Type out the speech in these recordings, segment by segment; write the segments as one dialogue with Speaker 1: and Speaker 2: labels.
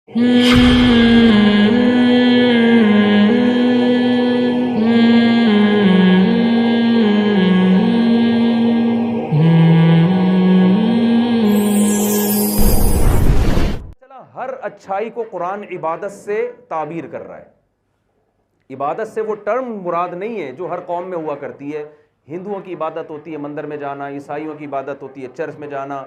Speaker 1: हर अच्छाई को कुरान इबादत से ताबीर कर रहा है। इबादत से वो टर्म मुराद नहीं है जो हर कौम में हुआ करती है। हिंदुओं की इबादत होती है मंदिर में जाना, ईसाइयों की इबादत होती है चर्च में जाना,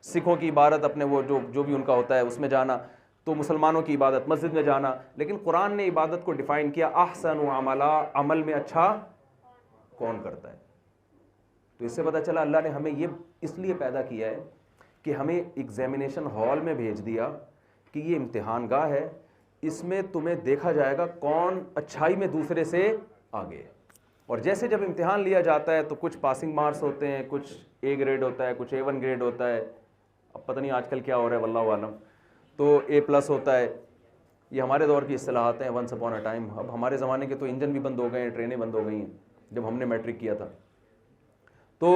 Speaker 1: सिखों की इबादत अपने वो जो भी उनका होता है उसमें जाना, तो मुसलमानों की इबादत मस्जिद में जाना। लेकिन कुरान ने इबादत को डिफाइन किया, अहसन अमला, अमल में अच्छा कौन करता है। तो इससे पता चला अल्लाह ने हमें ये इसलिए पैदा किया है कि हमें एग्जामिनेशन हॉल में भेज दिया कि ये इम्तिहान गाह है, इसमें तुम्हें देखा जाएगा कौन अच्छाई में दूसरे से आगे है। और जैसे जब इम्तिहान लिया जाता है तो कुछ पासिंग मार्क्स होते हैं, कुछ ए ग्रेड होता है, कुछ A1 ग्रेड होता है, अब पता नहीं आजकल क्या हो रहा है वल्लाहु आलम, तो A+ होता है। ये हमारे दौर की इस्तिलाहात हैं, वंस अपॉन अ टाइम। अब हमारे ज़माने के तो इंजन भी बंद हो गए हैं, ट्रेनें बंद हो गई हैं। जब हमने मैट्रिक किया था तो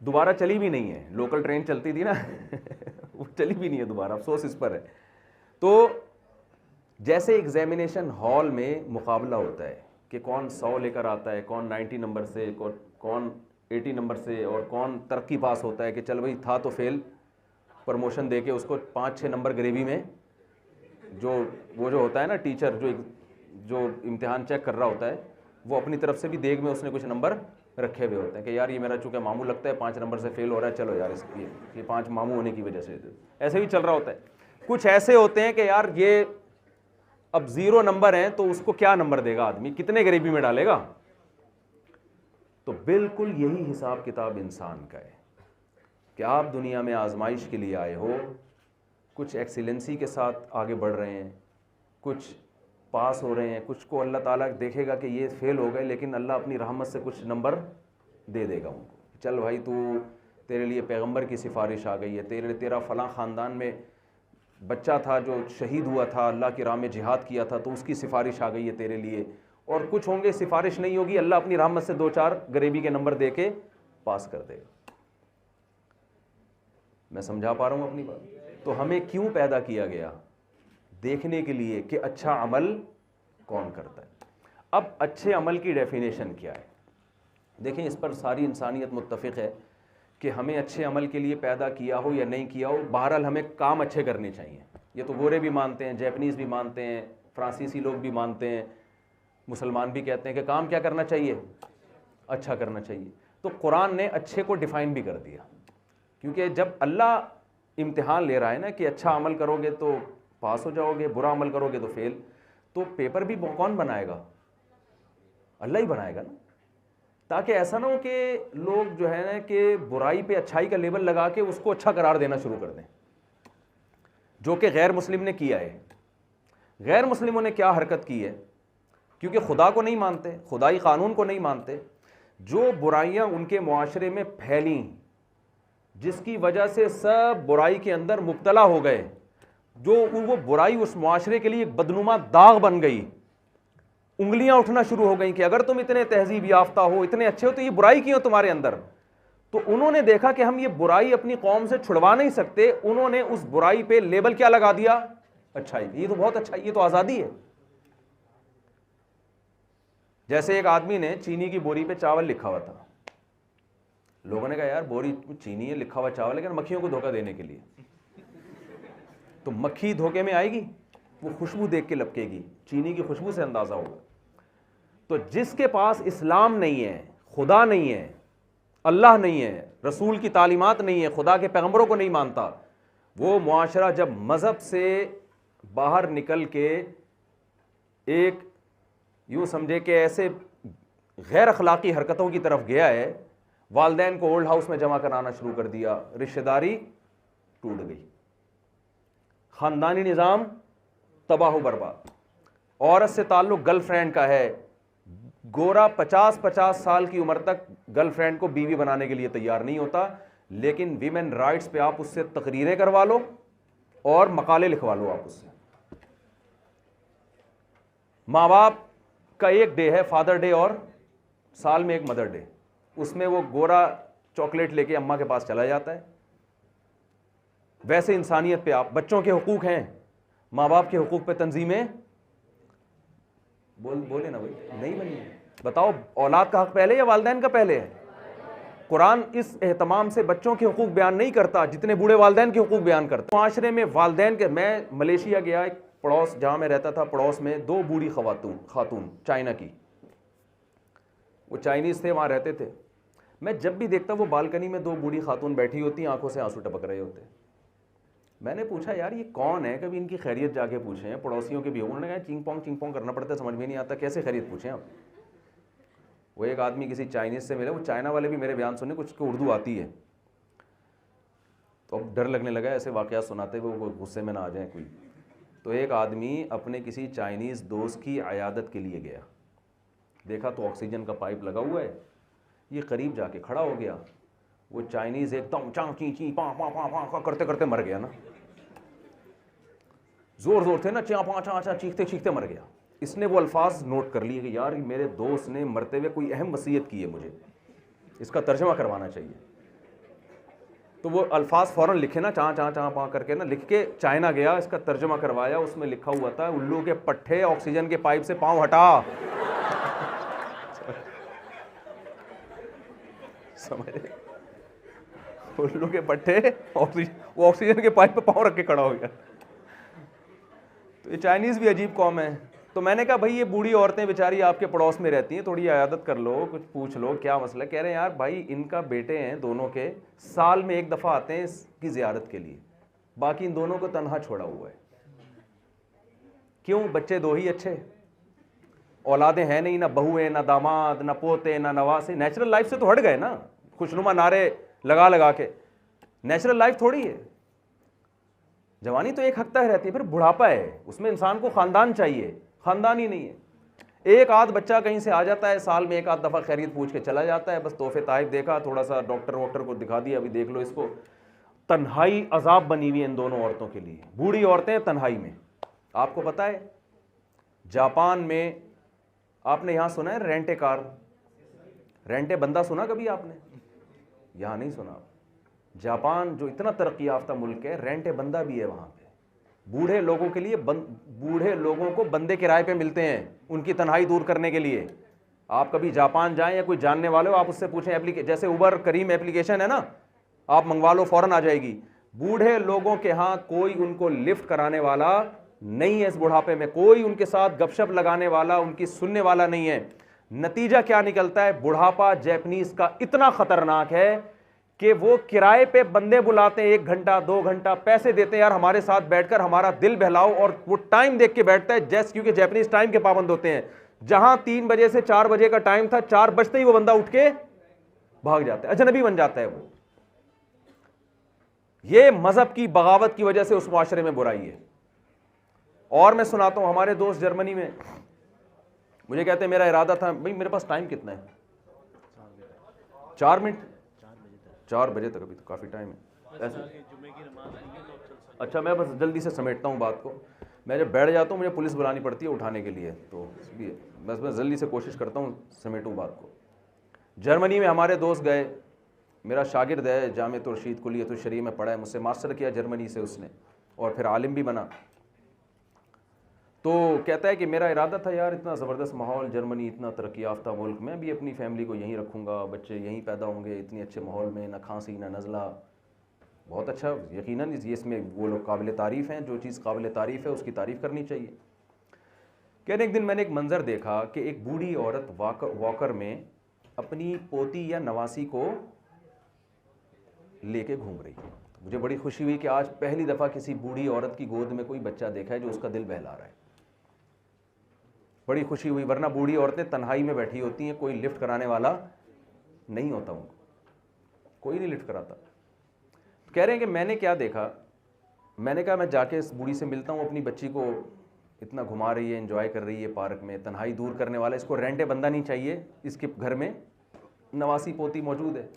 Speaker 1: दोबारा चली भी नहीं है, लोकल ट्रेन चलती थी ना वो चली भी नहीं है दोबारा, अफसोस इस पर है। तो जैसे एग्जामिनेशन हॉल में मुकाबला होता है कि कौन 100 लेकर आता है, कौन 90 नंबर से, कौन 80 नंबर से, और कौन तरक्की पास होता है कि चल भाई था तो फेल, प्रमोशन दे के उसको 5-6 नंबर गरीबी में, जो होता है ना टीचर जो इम्तिहान चेक कर रहा होता है, वो अपनी तरफ से भी देख में उसने कुछ नंबर रखे हुए होते हैं कि यार ये मेरा चूँकि मामू लगता है 5 नंबर से फेल हो रहा है, चलो यार ये 5 मामू होने की वजह से ऐसे भी चल रहा होता है। कुछ ऐसे होते हैं कि यार ये अब 0 नंबर हैं तो उसको क्या नंबर देगा आदमी, कितने गरीबी में डालेगा। तो बिल्कुल यही हिसाब किताब इंसान का है कि आप दुनिया में आजमाइश के लिए आए हो, कुछ एक्सीलेंसी के साथ आगे बढ़ रहे हैं, कुछ पास हो रहे हैं, कुछ को अल्लाह ताला देखेगा कि ये फेल हो गए, लेकिन अल्लाह अपनी रहमत से कुछ नंबर दे देगा उनको। चल भाई तू, तेरे लिए पैगंबर की सिफारिश आ गई है, तेरा फ़लाँ ख़ानदान में बच्चा था जो शहीद हुआ था, अल्लाह की राह में जिहाद किया था, तो उसकी सिफारिश आ गई है तेरे लिए। और कुछ होंगे सिफारिश नहीं होगी, अल्लाह अपनी रहमत से 2-4 गरीबी के नंबर दे के पास कर देगा। मैं समझा पा रहा हूँ अपनी बात? तो हमें क्यों पैदा किया गया? देखने के लिए कि अच्छा अमल कौन करता है। अब अच्छे अमल की डेफिनेशन क्या है? देखें, इस पर सारी इंसानियत मुत्तफ़िक़ है कि हमें अच्छे अमल के लिए पैदा किया हो या नहीं किया हो, बहरहाल हमें काम अच्छे करने चाहिए। ये तो गोरे भी मानते हैं, जैपनीज़ भी मानते हैं, फ्रांसीसी लोग भी मानते हैं, मुसलमान भी कहते हैं कि काम क्या करना चाहिए, अच्छा करना चाहिए। तो कुरान ने अच्छे को डिफ़ाइन भी कर दिया, क्योंकि जब अल्लाह इम्तिहान ले रहा है ना कि अच्छा अमल करोगे तो पास हो जाओगे, बुरा अमल करोगे तो फेल, तो पेपर भी कौन बनाएगा? अल्लाह ही बनाएगा ना, ताकि ऐसा ना हो कि लोग जो है ना कि बुराई पे अच्छाई का लेबल लगा के उसको अच्छा करार देना शुरू कर दें, जो कि गैर मुस्लिम ने किया है। गैर मुस्लिमों ने क्या हरकत की है? क्योंकि खुदा को नहीं मानते, खुदाई कानून को नहीं मानते, जो बुराइयां उनके मुआशरे में फैली, जिसकी वजह से सब बुराई के अंदर मुब्तला हो गए, जो वो बुराई उस मुआशरे के लिए एक बदनुमा दाग बन गई, उंगलियां उठना शुरू हो गई कि अगर तुम इतने तहजीब याफ्ता हो, इतने अच्छे हो, तो ये बुराई क्यों तुम्हारे अंदर? तो उन्होंने देखा कि हम ये बुराई अपनी कौम से छुड़वा नहीं सकते, उन्होंने उस बुराई पे लेबल क्या लगा दिया? अच्छाई। ये तो बहुत अच्छा, ये तो आज़ादी है। जैसे एक आदमी ने चीनी की बोरी पे चावल लिखा हुआ था, लोगों ने कहा यार बोरी चीनी है, लिखा हुआ चावल, लेकिन मक्खियों को धोखा देने के लिए। तो मक्खी धोखे में आएगी, वो खुशबू देख के लपकेगी, चीनी की खुशबू से अंदाजा होगा। तो जिसके पास इस्लाम नहीं है, खुदा नहीं है, अल्लाह नहीं है, रसूल की तालीमात नहीं है, खुदा के पैगंबरों को नहीं मानता, वो मुआशरा जब मज़हब से बाहर निकल के एक यूँ समझे कि ऐसे गैर अखलाकी हरकतों की तरफ गया है, वालदैन को ओल्ड हाउस में जमा कराना शुरू कर दिया, रिश्तेदारी टूट गई, ख़ानदानी निज़ाम तबाह बर्बाद। औरत से ताल्लुक़ गर्लफ्रेंड का है, गोरा 50-50 साल की उम्र तक गर्लफ्रेंड को बीवी बनाने के लिए तैयार नहीं होता, लेकिन वीमेन राइट्स पे आप उससे तकरीरें करवा लो और मकाले लिखवा लो आप उससे। माँ बाप का एक डे है फादर डे, और साल में एक मदर डे, उसमें वो गोरा चॉकलेट लेके अम्मा के पास चला जाता है, वैसे इंसानियत पे आप, बच्चों के हुकूक हैं, माँ बाप के हुकूक पे तंजीमें बोले ना भाई नहीं बनी है। बताओ औलाद का हक पहले या वालिदैन का पहले है? कुरान इस एहतमाम से बच्चों के हुकूक बयान नहीं करता जितने बूढ़े वालिदैन के हुकूक बयान करता। माशरे में वालिदैन के, मैं मलेशिया गया, एक पड़ोस जहाँ मैं रहता था, पड़ोस में 2 बूढ़ी खातून चाइना की, वो चाइनीज़ थे, वहाँ रहते थे। मैं जब भी देखता वो बालकनी में 2 बूढ़ी खातून बैठी होती, आंखों से आंसू टपक रहे होते। मैंने पूछा यार ये कौन है, कभी इनकी खैरियत जाके पूछे हैं, पड़ोसियों के भी। उन्होंने कहा चिंग पोंग करना पड़ता है, समझ में नहीं आता कैसे खैरियत पूछें आप। वो एक आदमी किसी चाइनीज़ से मिले, वो चाइना वाले भी मेरे बयान सुने, कुछ को उर्दू आती है, तो अब डर लगने लगा ऐसे वाक़यात सुनाते हुए वो गुस्से में ना आ जाए कोई। तो एक आदमी अपने किसी चाइनीज़ दोस्त की अयादत के लिए गया, देखा तो ऑक्सीजन का पाइप लगा हुआ है, ये करीब जाके खड़ा हो गया। वो चाइनीज़ एकदम चाँ ची ची पा पा पा पा करते करते मर गया ना, जोर जोर थे ना, चा पा चा चा चीखते चीखते मर गया। इसने वो अल्फाज नोट कर लिए कि यार मेरे दोस्त ने मरते हुए कोई अहम वसीयत की है, मुझे इसका तर्जमा करवाना चाहिए। तो वो अल्फाज फ़ौरन लिखे ना, चा चा चा पा करके ना लिख के चाइना गया, इसका तर्जमा करवाया। उसमें लिखा हुआ था उल्लू के पट्टे ऑक्सीजन के पाइप से पाँव हटा। समझ, उल्लू के पट्टे वो ऑक्सीजन के पाइप पे पाँव रख के खड़ा हो गया। तो ये चाइनीज़ भी अजीब कौम है। तो मैंने कहा भाई ये बूढ़ी औरतें बेचारी आपके पड़ोस में रहती हैं, थोड़ी आयादत कर लो, कुछ पूछ लो क्या मसला। कह रहे हैं यार भाई इनका बेटे हैं दोनों के, साल में 1 दफ़ा आते हैं इसकी ज़ियारत के लिए, बाकी इन दोनों को तन्हा छोड़ा हुआ है। क्यों? बच्चे 2 ही अच्छे, औलादें हैं नहीं, ना बहुएं ना दामाद ना पोते ना नवासे। नेचुरल लाइफ से तो हट गए ना, खुशनुमा नारे लगा लगा के। नेचुरल लाइफ थोड़ी है। जवानी तो एक हक तक रहती है, फिर बुढ़ापा है, उसमें इंसान को ख़ानदान चाहिए, ख़ानदान ही नहीं है। एक आध बच्चा कहीं से आ जाता है, साल में 1 आध दफ़ा खैरियत पूछ के चला जाता है, बस तोहफे ताइफ देखा, थोड़ा सा डॉक्टर वॉक्टर को दिखा दिया, अभी देख लो इसको। तन्हाई अजाब बनी हुई है इन दोनों औरतों के लिए, बूढ़ी औरतें तन्हाई में। आपको पता है जापान में, आपने यहाँ सुना है रेंटे कार, रेंटे बंदा सुना कभी आपने? यहाँ नहीं सुना। जापान जो इतना तरक्की याफ्ता मुल्क है, रेंटे बंदा भी है वहाँ पे। बूढ़े लोगों के लिए बूढ़े लोगों को बंदे किराए पे मिलते हैं उनकी तन्हाई दूर करने के लिए। आप कभी जापान जाएं या कोई जानने वाले हो, आप उससे पूछें, जैसे उबर करीम एप्लीकेशन है ना, आप मंगवा लो फ़ौरन आ जाएगी। बूढ़े लोगों के यहाँ कोई उनको लिफ्ट कराने वाला नहीं है, इस बुढ़ापे में कोई उनके साथ गपशप लगाने वाला, उनकी सुनने वाला नहीं है। नतीजा क्या निकलता है? बुढ़ापा जैपनीज का इतना खतरनाक है कि वो किराए पे बंदे बुलाते हैं, 1 घंटा 2 घंटा पैसे देते हैं, यार हमारे साथ बैठकर हमारा दिल बहलाओ, और वो टाइम देख के बैठता है जैसे, क्योंकि जैपनीज टाइम के पाबंद होते हैं। जहां 3 बजे से 4 बजे का टाइम था, 4 बजते ही वो बंदा उठ के भाग जाता है, अजनबी बन जाता है वो। ये मजहब की बगावत की वजह से उस मुआशरे में बुराई है। और मैं सुनाता हूं, हमारे दोस्त जर्मनी में मुझे कहते हैं मेरा इरादा था, भाई मेरे पास टाइम कितना है? 4 मिनट, 4 बजे तक, अभी तो काफ़ी टाइम है ऐसे। अच्छा मैं बस जल्दी से समेटता हूँ बात को। मैं जब बैठ जाता हूँ मुझे पुलिस बुलानी पड़ती है उठाने के लिए, तो इसलिए बस मैं जल्दी से कोशिश करता हूँ समेटूँ बात को। जर्मनी में हमारे दोस्त गए, मेरा शागिर्द है, जामिअत रशीद कुलियत शरीय में पढ़ा है, मुझसे मास्टर किया जर्मनी से उसने, और फिर आलिम भी बना। तो कहता है कि मेरा इरादा था यार, इतना ज़बरदस्त माहौल, जर्मनी इतना तरक्की याफ्ता मुल्क, मैं भी अपनी फैमिली को यहीं रखूँगा, बच्चे यहीं पैदा होंगे, इतने अच्छे माहौल में, ना खांसी ना नज़ला, बहुत अच्छा। यकीनन इसमें वो लोग काबिल तारीफ़ हैं, जो चीज़ काबिल तारीफ़ है उसकी तारीफ़ करनी चाहिए। कहने एक दिन मैंने एक मंज़र देखा कि एक बूढ़ी औरत वॉकर में अपनी पोती या नवासी को लेके घूम रही है। मुझे बड़ी खुशी हुई कि आज पहली दफ़ा किसी बूढ़ी औरत की गोद में कोई बच्चा देखा है जो उसका दिल बहला रहा है। बड़ी खुशी हुई, वरना बूढ़ी औरतें तन्हाई में बैठी होती हैं, कोई लिफ्ट कराने वाला नहीं होता उनको, कोई नहीं लिफ्ट कराता। कह रहे हैं कि मैंने क्या देखा, मैंने कहा मैं जाके इस बूढ़ी से मिलता हूँ, अपनी बच्ची को इतना घुमा रही है, एंजॉय कर रही है पार्क में, तन्हाई दूर करने वाला, इसको रेंटे बंदा नहीं चाहिए, इसके घर में नवासी पोती मौजूद है।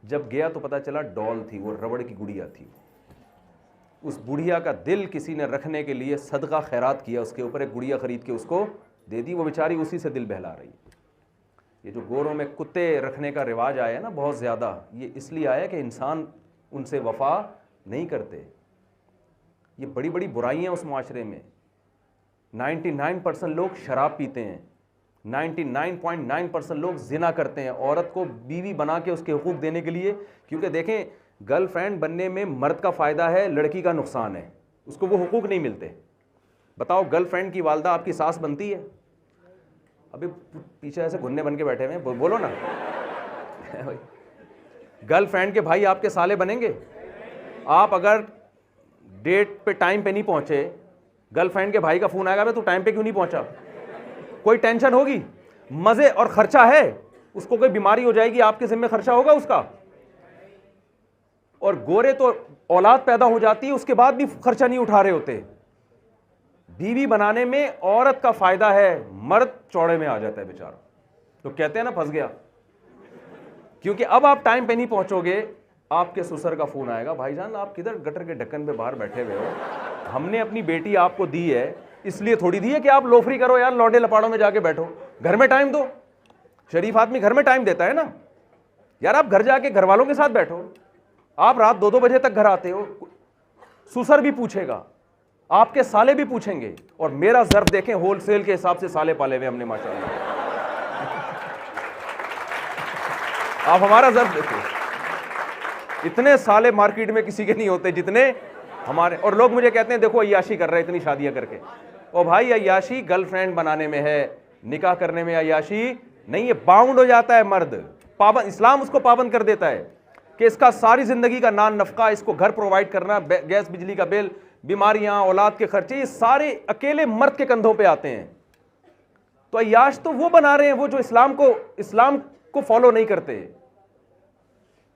Speaker 1: जब गया तो पता चला डॉल थी, वो रबड़ की गुड़िया थी। उस बुढ़िया का दिल किसी ने रखने के लिए सदका खैरात किया, उसके ऊपर एक गुड़िया खरीद के उसको दे दी, वो बेचारी उसी से दिल बहला रही। ये जो गोरों में कुत्ते रखने का रिवाज आया है ना बहुत ज़्यादा, ये इसलिए आया कि इंसान उनसे वफा नहीं करते, ये बड़ी बड़ी बुराइयां उस माशरे में। 99% लोग शराब पीते हैं, 99.9% लोग जिना करते हैं औरत को बीवी बना के उसके हुकूक देने के लिए। क्योंकि देखें, गर्लफ्रेंड बनने में मर्द का फ़ायदा है, लड़की का नुकसान है, उसको वो हुकूक नहीं मिलते। बताओ, गर्लफ्रेंड की वालदा आपकी सास बनती है? अभी पीछे ऐसे घुन्ने बन के बैठे हुए हैं, बोलो ना। गर्लफ्रेंड के भाई आपके साले बनेंगे? आप अगर डेट पे टाइम पे नहीं पहुंचे, गर्लफ्रेंड के भाई का फोन आएगा, तू टाइम पे क्यों नहीं पहुंचा? कोई टेंशन होगी? मजे और खर्चा है, उसको कोई बीमारी हो जाएगी, आपके जिम्मे खर्चा होगा उसका। और गोरे तो औलाद पैदा हो जाती है, उसके बाद भी खर्चा नहीं उठा रहे होते। बीवी बनाने में औरत का फायदा है, मर्द चौड़े में आ जाता है बेचारा। तो कहते हैं ना, फंस गया। क्योंकि अब आप टाइम पे नहीं पहुंचोगे, आपके ससुर का फोन आएगा, भाईजान आप किधर गटर के ढक्कन पे बाहर बैठे हुए हो, हमने अपनी बेटी आपको दी है, इसलिए थोड़ी दी है कि आप लोफरी करो यार, लौंडे लपाड़ों में जाके बैठो, घर में टाइम दो। शरीफ आदमी घर में टाइम देता है ना यार, आप घर जाके घर वालों के साथ बैठो। आप रात 2-2 बजे तक घर आते हो, ससुर भी पूछेगा, आपके साले भी पूछेंगे। और मेरा ज़र्फ देखें, होलसेल के हिसाब से साले पाले हुए हमने माशाल्लाह। आप हमारा ज़र्फ देखो, इतने साले मार्केट में किसी के नहीं होते जितने हमारे। और लोग मुझे कहते हैं देखो अय्याशी कर रहे हैं इतनी शादियां करके। ओ भाई, अय्याशी गर्लफ्रेंड बनाने में है, निकाह करने में अय्याशी नहीं है। बाउंड हो जाता है मर्द, पाबंद, इस्लाम उसको पाबंद कर देता है कि इसका सारी जिंदगी का नान नफका, इसको घर प्रोवाइड करना, गैस बिजली का बिल, बीमारियां, औलाद के खर्चे, ये सारे अकेले मर्द के कंधों पे आते हैं। तो अय्याश तो वो बना रहे हैं वो जो इस्लाम को फॉलो नहीं करते।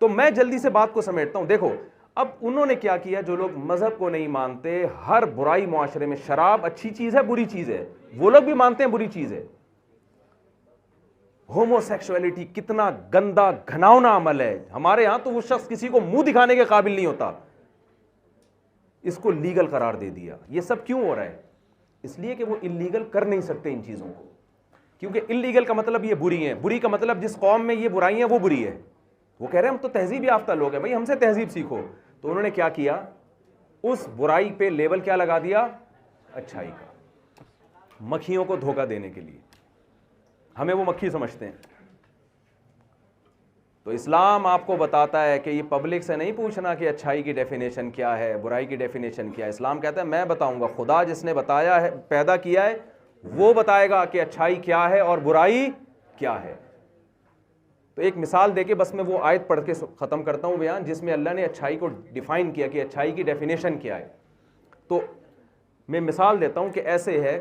Speaker 1: तो मैं जल्दी से बात को समेटता हूं। देखो, अब उन्होंने क्या किया, जो लोग मजहब को नहीं मानते, हर बुराई मुआशरे में, शराब अच्छी चीज है बुरी चीज है, वो लोग भी मानते हैं बुरी चीज है। होमोसेक्सुअलिटी कितना गंदा घिनौना अमल है, हमारे यहां तो वो शख्स किसी को मुंह दिखाने के काबिल नहीं होता, इसको लीगल करार दे दिया। ये सब क्यों हो रहा है? इसलिए कि वो इलीगल कर नहीं सकते इन चीजों को, क्योंकि इलीगल का मतलब ये बुरी है, बुरी का मतलब जिस कौम में ये बुराइयां वो बुरी है। वो कह रहे हैं हम तो तहजीब याफ्ता लोग हैं, भाई हमसे तहजीब सीखो। तो उन्होंने क्या किया, उस बुराई पे लेबल क्या लगा दिया, अच्छाई का, मक्खियों को धोखा देने के लिए। हमें वो मक्खी समझते हैं। तो इस्लाम आपको बताता है कि ये पब्लिक से नहीं पूछना कि अच्छाई की डेफिनेशन क्या है, बुराई की डेफिनेशन क्या है। इस्लाम कहता है मैं बताऊंगा, खुदा जिसने बताया है, पैदा किया है, वो बताएगा कि अच्छाई क्या है और बुराई क्या है। तो एक मिसाल देके बस मैं वो आयत पढ़ के ख़त्म करता हूँ बयान, जिसमें अल्लाह ने अच्छाई को डिफ़ाइन किया कि अच्छाई की डेफिनेशन क्या है। तो मैं मिसाल देता हूँ कि ऐसे है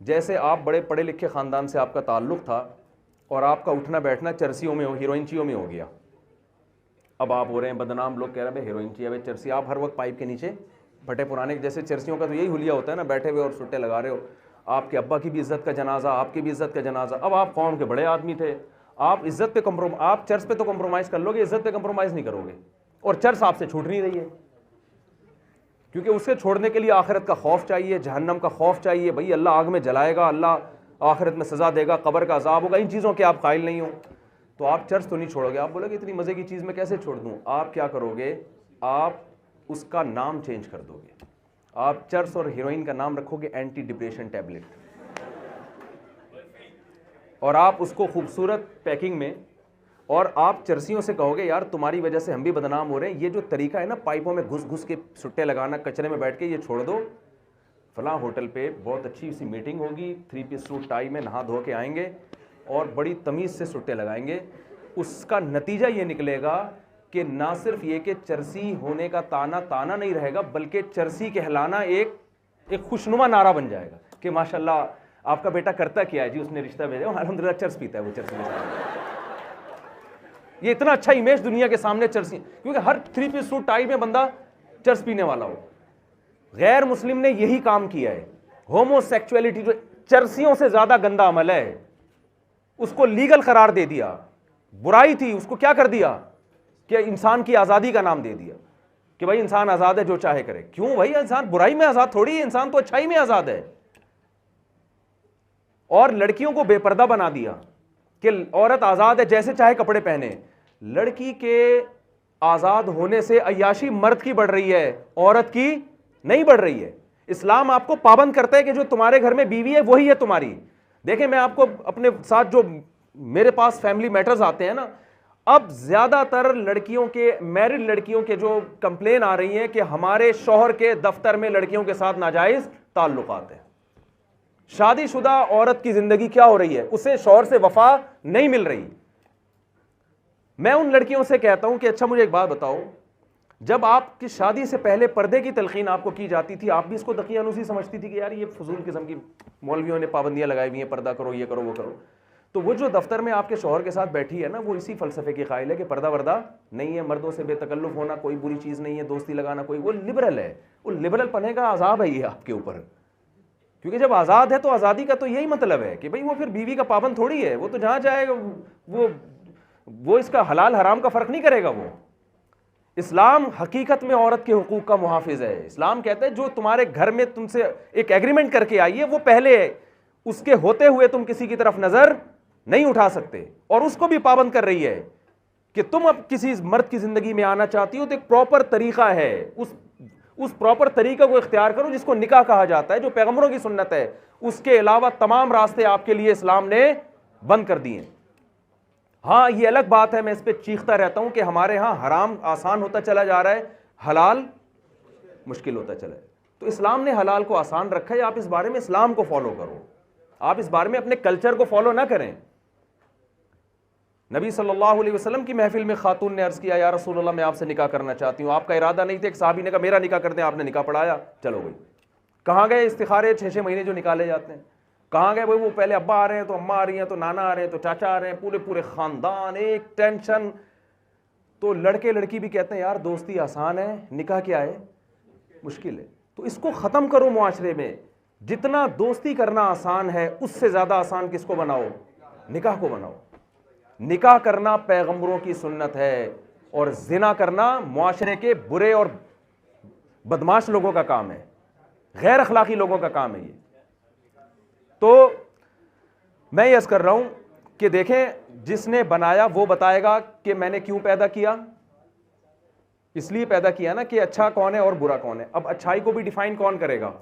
Speaker 1: जैसे आप बड़े पढ़े लिखे ख़ानदान से आपका ताल्लुक़ था और आपका उठना बैठना चर्सियों में, हीरोइनचियों में हो गया। अब आप हो रहे हैं बदनाम, लोग कह रहे हैं भाई हीरोइनची है, भाई चर्सी। आप हर वक्त पाइप के नीचे फटे पुराने, जैसे चर्सियों का तो यही हुलिया होता है ना, बैठे हुए और सुट्टे लगा रहे हो। आपके अब्बा की भी इज़्ज़त का जनाजा, आपकी भी इज़्ज़त का जनाजा। अब आप कौम के बड़े आदमी थे, आप इज्जत पे आप चर्च पे तो कंप्रोमाइज़ कर लोगे, इज्जत पे कंप्रोमाइज़ नहीं करोगे। और चर्च आपसे छूट नहीं रही है, क्योंकि उसे छोड़ने के लिए आखिरत का खौफ चाहिए, जहन्नम का खौफ चाहिए। भाई अल्लाह आग में जलाएगा, अल्लाह आखिरत में सज़ा देगा, कब्र का अजाब होगा, इन चीज़ों के आप कायल नहीं हो, तो आप चर्च तो नहीं छोड़ोगे। आप बोलोगे इतनी मज़े की चीज़ मैं कैसे छोड़ दूँ? आप क्या करोगे, आप उसका नाम चेंज कर दोगे। आप चर्च और हीरोइन का नाम रखोगे एंटी डिप्रेशन टैबलेट, और आप उसको खूबसूरत पैकिंग में, और आप चर्सियों से कहोगे यार तुम्हारी वजह से हम भी बदनाम हो रहे हैं, ये जो तरीका है ना पाइपों में घुस घुस के सुट्टे लगाना, कचरे में बैठ के, ये छोड़ दो। फलां होटल पे बहुत अच्छी सी मीटिंग होगी, 3 पीस सूट टाई में नहा धो के आएंगे और बड़ी तमीज़ से सुट्टे लगाएंगे। उसका नतीजा ये निकलेगा कि ना सिर्फ ये कि चर्सी होने का ताना ताना नहीं रहेगा, बल्कि चर्सी कहलाना एक खुशनुमा नारा बन जाएगा कि माशाल्लाह आपका बेटा करता क्या है जी, उसने रिश्ता भेजा, अल्हम्दुलिल्लाह चर्च पीता है वो, चर्च में। ये इतना अच्छा इमेज दुनिया के सामने चर्सी, क्योंकि हर 3 पीस सूट टाई में बंदा चर्च पीने वाला हो। गैर मुस्लिम ने यही काम किया है। होमोसेक्सुअलिटी जो चर्सियों से ज्यादा गंदा अमल है, उसको लीगल करार दे दिया। बुराई थी, उसको क्या कर दिया कि इंसान की आजादी का नाम दे दिया कि भाई इंसान आजाद है, जो चाहे करे। क्यों भाई, इंसान बुराई में आजाद थोड़ी है, इंसान तो अच्छाई में आजाद है। और लड़कियों को बेपर्दा बना दिया कि औरत आजाद है, जैसे चाहे कपड़े पहने। लड़की के आजाद होने से अय्याशी मर्द की बढ़ रही है, औरत की नहीं बढ़ रही है। इस्लाम आपको पाबंद करता है कि जो तुम्हारे घर में बीवी है वही है तुम्हारी। देखें, मैं आपको अपने साथ जो मेरे पास फैमिली मैटर्स आते हैं ना, अब ज्यादातर लड़कियों के, मैरिड लड़कियों के जो कंप्लेन आ रही हैं कि हमारे शौहर के दफ्तर में लड़कियों के साथ नाजायज ताल्लुकात हैं। शादीशुदा औरत की जिंदगी क्या हो रही है, उसे शौहर से वफा नहीं मिल रही। मैं उन लड़कियों से कहता हूं कि अच्छा मुझे एक बात बताओ, जब आपकी शादी से पहले पर्दे की तलकीन आपको की जाती थी, आप भी इसको दकियानुसी समझती थी कि यार ये फजूल किस्म की मौलवियों ने पाबंदियां लगाई हुई हैं, पर्दा करो, ये करो, वो करो। तो वो जो दफ्तर में आपके शौहर के साथ बैठी है ना, वो इसी फलसफे की कायल है कि पर्दा वर्दा नहीं है, मर्दों से बेतकल्लुफ होना कोई बुरी चीज़ नहीं है, दोस्ती लगाना कोई, वो लिबरल है। वो लिबरल पने का अजाब है ये आपके ऊपर, क्योंकि जब आज़ाद है तो आज़ादी का तो यही मतलब है कि भाई वो फिर बीवी का पाबंद थोड़ी है, वो तो जहाँ जाएगा वो इसका हलाल हराम का फ़र्क नहीं करेगा। वो इस्लाम हकीकत में औरत के हुकूक का मुहाफिज है। इस्लाम कहता है जो तुम्हारे घर में तुमसे एक एग्रीमेंट करके आई है वो पहले है, उसके होते हुए तुम किसी की तरफ नजर नहीं उठा सकते, और उसको भी पाबंद कर रही है कि तुम अब किसी मर्द की जिंदगी में आना चाहती हो तो एक प्रॉपर तरीका है, उस प्रॉपर तरीका को इख्तियार करो जिसको निकाह कहा जाता है, जो पैगंबरों की सुन्नत है। उसके अलावा तमाम रास्ते आपके लिए इस्लाम ने बंद कर दिए। हाँ, ये अलग बात है, मैं इस पर चीखता रहता हूं कि हमारे यहाँ हराम आसान होता चला जा रहा है, हलाल मुश्किल होता चला है। तो इस्लाम ने हलाल को आसान रखा है, आप इस बारे में इस्लाम को फॉलो करो, आप इस बारे में अपने कल्चर को फॉलो ना करें। नबी सल्लल्लाहु अलैहि वसल्लम की महफिल में खातून ने अर्ज किया, या रसूल अल्लाह मैं आपसे निकाह करना चाहती हूँ। आपका इरादा नहीं था, एक साहबी ने कहा मेरा निकाह कर दें, आपने निकाह पढ़ाया, चलो भाई। कहाँ गए इस्तिखारे 6-6 महीने जो निकाले जाते हैं, कहाँ गए भाई? वो पहले अब्बा आ रहे हैं तो अम्मा आ रही हैं, तो नाना आ रहे हैं तो चाचा आ रहे हैं, पूरे पूरे खानदान, एक टेंशन। तो लड़के लड़की भी कहते हैं यार दोस्ती आसान है, निकाह क्या है, मुश्किल है। तो इसको ख़त्म करो मुआशरे में। जितना दोस्ती करना आसान है उससे ज़्यादा आसान किसको बनाओ? निकाह को बनाओ। निकाह करना पैगंबरों की सुन्नत है, और जिना करना मुआशरे के बुरे और बदमाश लोगों का काम है, गैर अखलाकी लोगों का काम है ये। तो मैं ये अर्ज़ कर रहा हूं कि देखें, जिसने बनाया वो बताएगा कि मैंने क्यों पैदा किया। इसलिए पैदा किया ना कि अच्छा कौन है और बुरा कौन है। अब अच्छाई को भी डिफाइन कौन करेगा?